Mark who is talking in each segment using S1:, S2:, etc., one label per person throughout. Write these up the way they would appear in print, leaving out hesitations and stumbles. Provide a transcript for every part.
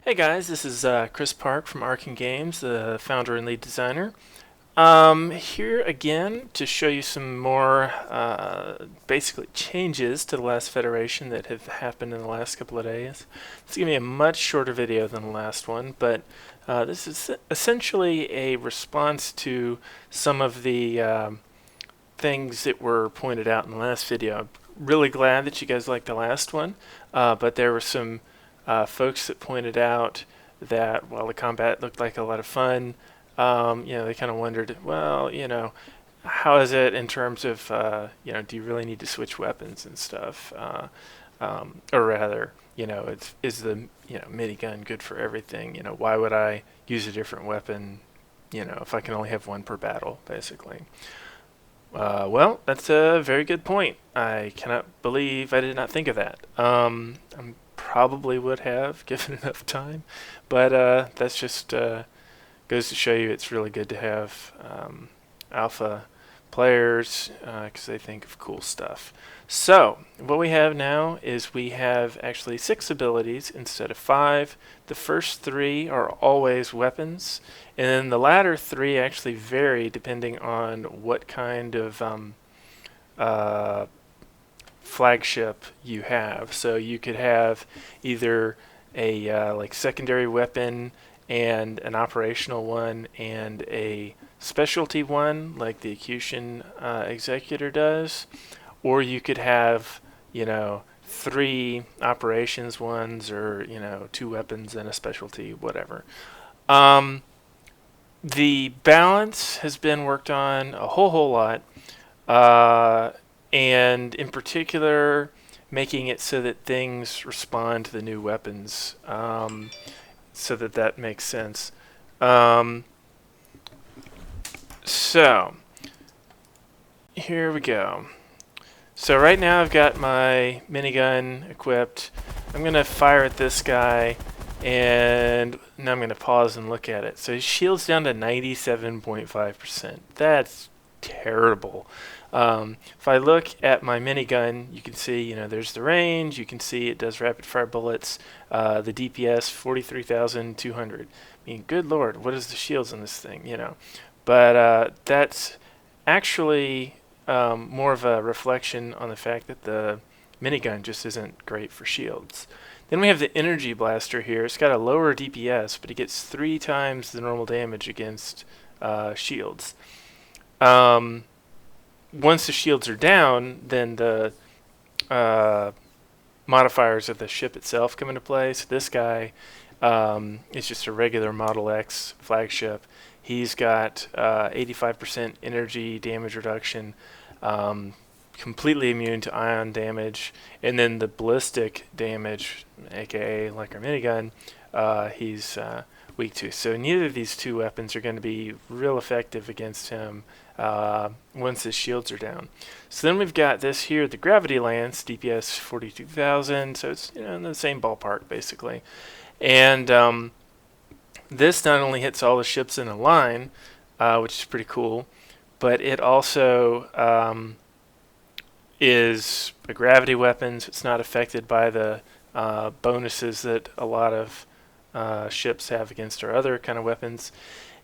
S1: Hey guys, this is Chris Park from Arcen Games, the founder and lead designer. Here again to show you some more basically changes to the last Federation that have happened in the last couple of days. It's going to be a much shorter video than the last one, but this is essentially a response to some of the things that were pointed out in the last video. I'm really glad that you guys liked the last one, but there were some folks that pointed out that while the combat looked like a lot of fun, they kind of wondered, well, how is it in terms of, do you really need to switch weapons and stuff? Or rather, is the, minigun good for everything? Why would I use a different weapon, if I can only have one per battle, basically? Well, that's a very good point. I cannot believe I did not think of that. I'm probably would have given enough time, but that's just goes to show you it's really good to have alpha players because they think of cool stuff. So what we have now is we have actually 6 abilities instead of 5. The first 3 are always weapons, and then the latter 3 actually vary depending on what kind of flagship you have. So you could have either a like secondary weapon and an operational one and a specialty one like the Accusation Executor does, or you could have 3 operations ones, or 2 weapons and a specialty, whatever. The balance has been worked on a whole lot, and in particular making it so that things respond to the new weapons, so that makes sense. So here we go. So right now I've got my minigun equipped. I'm going to fire at this guy, and now I'm going to pause and look at it. So his shield's down to 97.5%. That's terrible. If I look at my minigun, you can see, there's the range. You can see it does rapid fire bullets. The DPS 43,200. I mean, good lord, what is the shields on this thing? But that's actually more of a reflection on the fact that the minigun just isn't great for shields. Then we have the energy blaster here. It's got a lower DPS, but it gets 3 times the normal damage against shields. Once the shields are down, then the modifiers of the ship itself come into play. So this guy is just a regular Model X flagship. He's got 85% energy damage reduction, completely immune to ion damage, and then the ballistic damage, aka like our minigun, he's weak to. So neither of these 2 weapons are going to be real effective against him once his shields are down. So then we've got this here, the Gravity Lance, DPS 42,000, so it's in the same ballpark basically. And this not only hits all the ships in a line, which is pretty cool, but it also is a gravity weapon, so it's not affected by the bonuses that a lot of ships have against our other kind of weapons.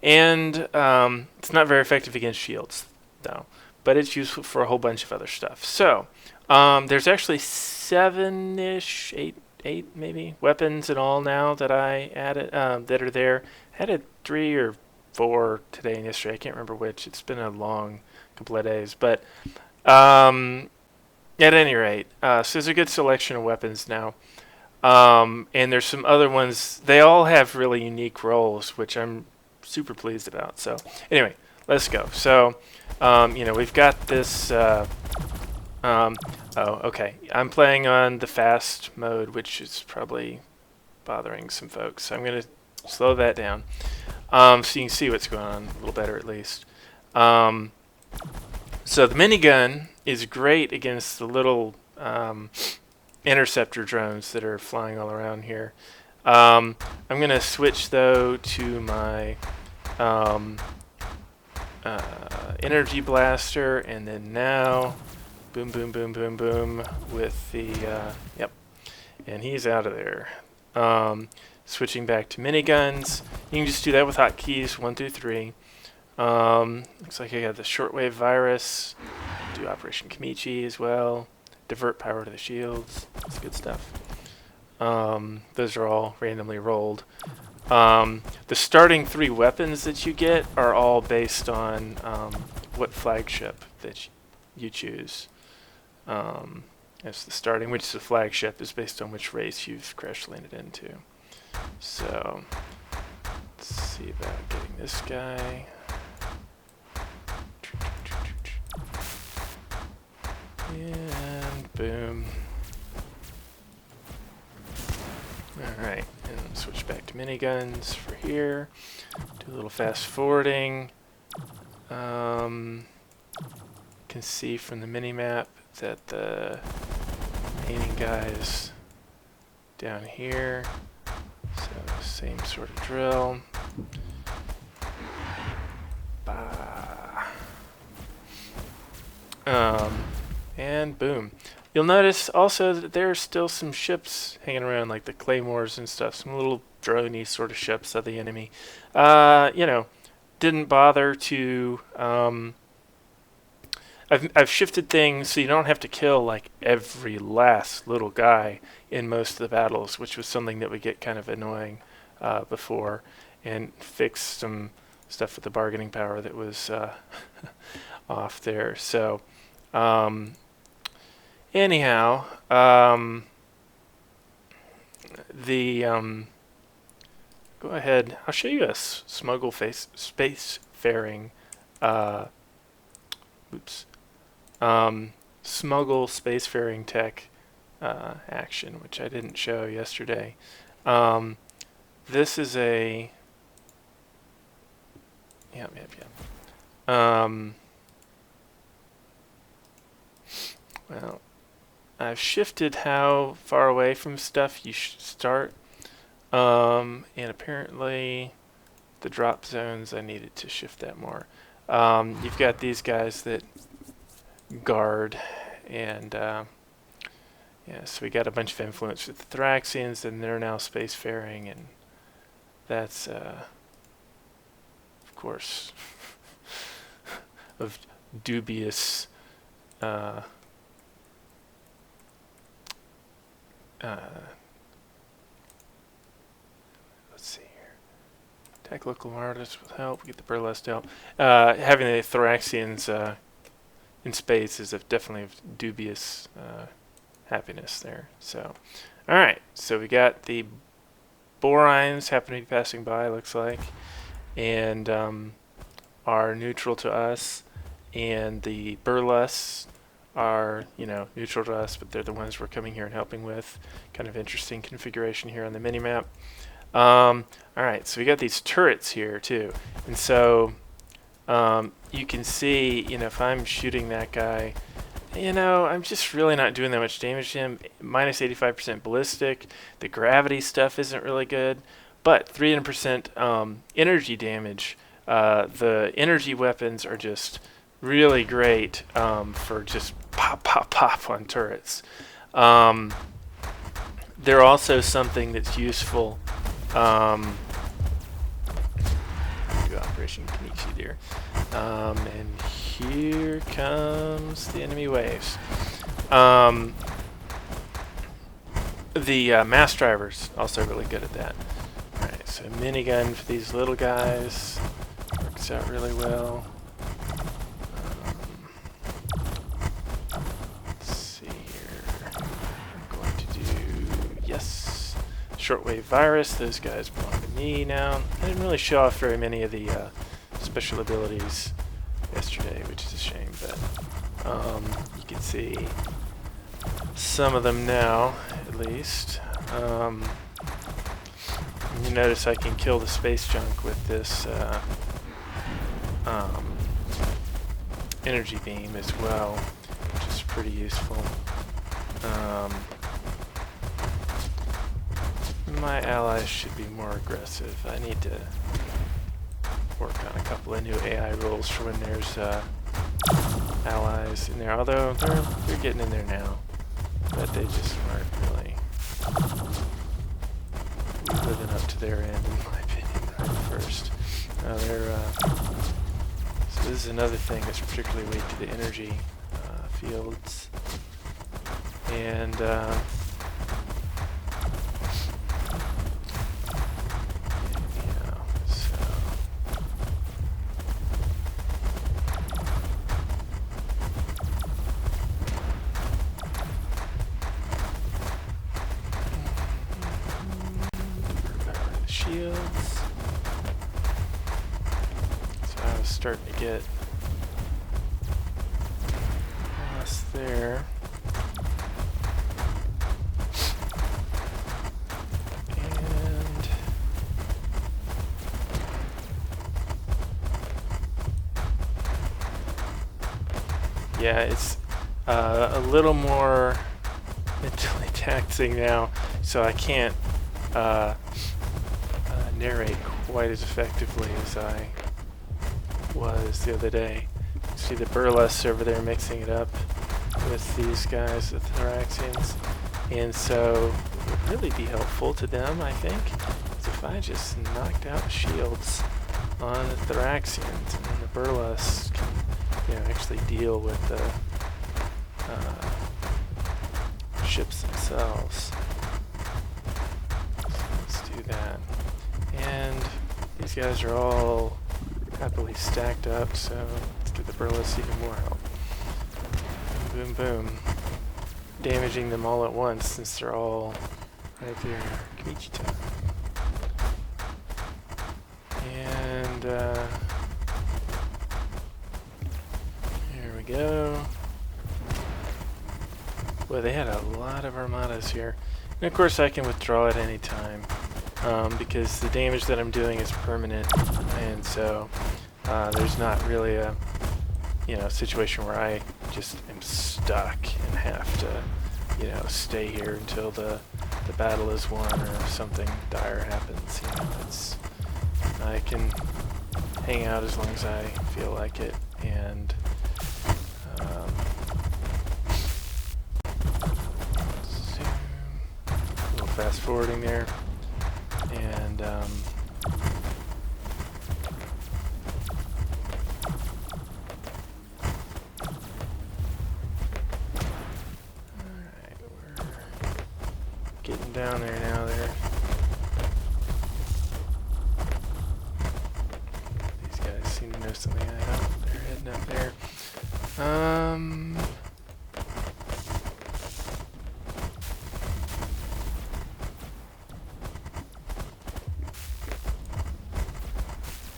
S1: And it's not very effective against shields, though, but it's useful for a whole bunch of other stuff. So there's actually 7-ish, 8 maybe weapons in all now that I added that are there. I added 3 or 4 today and yesterday. I can't remember which. It's been a long couple of days, but at any rate, so there's a good selection of weapons now. And there's some other ones. They all have really unique roles, which I'm super pleased about. So anyway, let's go. So we've got this okay, I'm playing on the fast mode, which is probably bothering some folks, so I'm going to slow that down so you can see what's going on a little better at least. So the minigun is great against the little interceptor drones that are flying all around here. I'm going to switch though to my energy blaster, and then now boom, boom, boom, boom, boom with the yep, and he's out of there. switching back to miniguns. You can just do that with hotkeys 1 through 3. Looks like I got the shortwave virus. Do Operation Kamichi as well. Divert power to the shields. That's good stuff. Those are all randomly rolled. The starting 3 weapons that you get are all based on what flagship that you choose. As the starting, which is the flagship, is based on which race you've crash landed into. So let's see about getting this guy. And boom. Alright, and switch back to miniguns for here. Do a little fast forwarding. Can see from the mini-map that the remaining guy is down here. So same sort of drill. Bah. And boom. You'll notice also that there are still some ships hanging around, like the claymores and stuff, some little droney sort of ships of the enemy. You know, didn't bother to... I've shifted things so you don't have to kill like every last little guy in most of the battles, which was something that would get kind of annoying before, and fixed some stuff with the bargaining power that was off there. So anyhow, go ahead. I'll show you a smuggle spacefaring. Smuggle spacefaring tech action, which I didn't show yesterday. This is a well, I've shifted how far away from stuff you should start, and apparently the drop zones, I needed to shift that more. You've got these guys that guard, and yeah, so we got a bunch of influence with the Thraxians, and they're now spacefaring, and that's of course of dubious let's see here. Attack local artists will help. We get the burlesque help. Having the Thraxians in space is definitely of dubious happiness there. So, all right. So we got the Borines happening to be passing by, looks like, and are neutral to us, and the burlesques are, you know, neutral to us, but they're the ones we're coming here and helping with. Kind of interesting configuration here on the minimap. All right, so we got these turrets here too, and so you can see, you know, if I'm shooting that guy, you know, I'm just really not doing that much damage to him. Minus 85% ballistic. The gravity stuff isn't really good, but 300% energy damage. The energy weapons are just really great for just pop, pop, pop on turrets. They're also something that's useful. Do Operation Kamichi there. And here comes the enemy waves. The mass drivers also really good at that. Alright, so minigun for these little guys works out really well. Let's see here. I'm going to do, yes, shortwave virus. Those guys belong to me now. I didn't really show off very many of the special abilities yesterday, which is a shame, but you can see some of them now, at least. You notice I can kill the space junk with this energy beam as well, which is pretty useful. My allies should be more aggressive. I need to work on a couple of new AI rules for when there's allies in there, although they're getting in there now, but they just weren't really living up their end, in my opinion, right first. So this is another thing that's particularly weak to the energy fields. And shields. So I was starting to get lost there. And yeah, it's a little more mentally taxing now, so I can't narrate quite as effectively as I was the other day. See the burlesques over there mixing it up with these guys, the Thoraxians, and so it would really be helpful to them, I think, is if I just knocked out shields on the Thoraxians, and then the burlesques can, actually deal with the ships themselves. So let's do that. And these guys are all happily stacked up, so let's give the burlesques even more help. Boom, boom, boom. Damaging them all at once since they're all right there. Kamichita. And here we go. Well, they had a lot of armadas here. And of course I can withdraw at any time. Because the damage that I'm doing is permanent, and so there's not really a situation where I just am stuck and have to stay here until the battle is won or something dire happens. I can hang out as long as I feel like it, and zoom, a little fast forwarding there. And alright, we're getting down there now there. These guys seem to know something I don't. They're heading up there.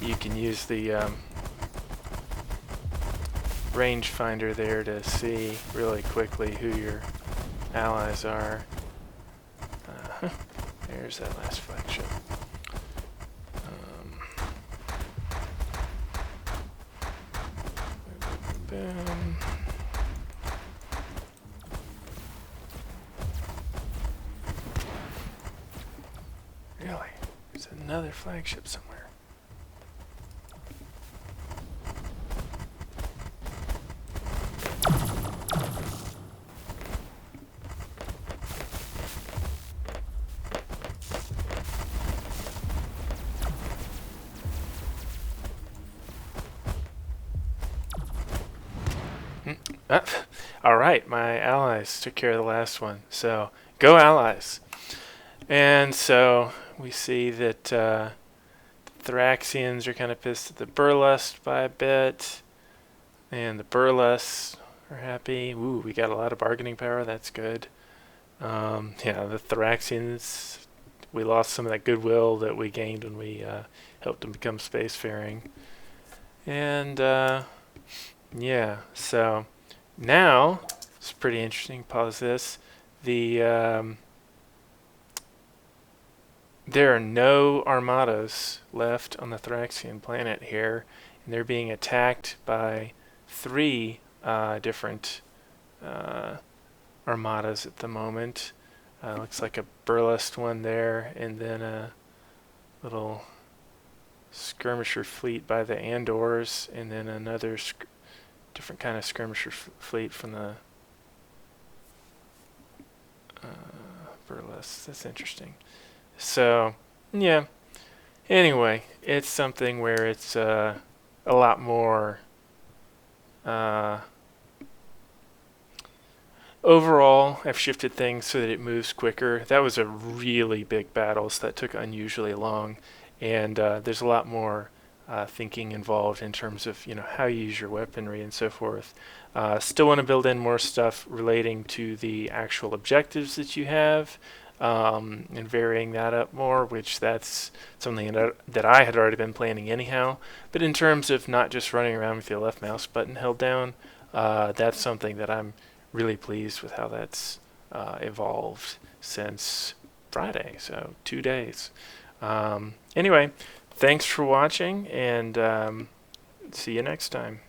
S1: You can use the rangefinder there to see really quickly who your allies are. There's that last flagship. Boom. Really? There's another flagship somewhere. All right, my allies took care of the last one. So, go allies. And so, we see that the Thraxians are kind of pissed at the burlesque by a bit. And the burlesques are happy. Ooh, we got a lot of bargaining power. That's good. Yeah, the Thraxians, we lost some of that goodwill that we gained when we helped them become spacefaring. And, yeah, so... Now, it's pretty interesting. Pause this. There are no armadas left on the Thraxian planet here, and they're being attacked by 3 different armadas at the moment. Looks like a burlesque one there, and then a little skirmisher fleet by the Andors, and then another different kind of skirmisher fleet from the burlesque. That's interesting. So Yeah. Anyway, it's something where it's a lot more. Uh, Overall, I've shifted things so that it moves quicker. That was a really big battle, so that took unusually long, and there's a lot more thinking involved in terms of how you use your weaponry and so forth. Still want to build in more stuff relating to the actual objectives that you have, and varying that up more, which that's something that I had already been planning anyhow. But in terms of not just running around with your left mouse button held down, that's something that I'm really pleased with how that's evolved since Friday, so 2 days. Anyway, thanks for watching, and see you next time.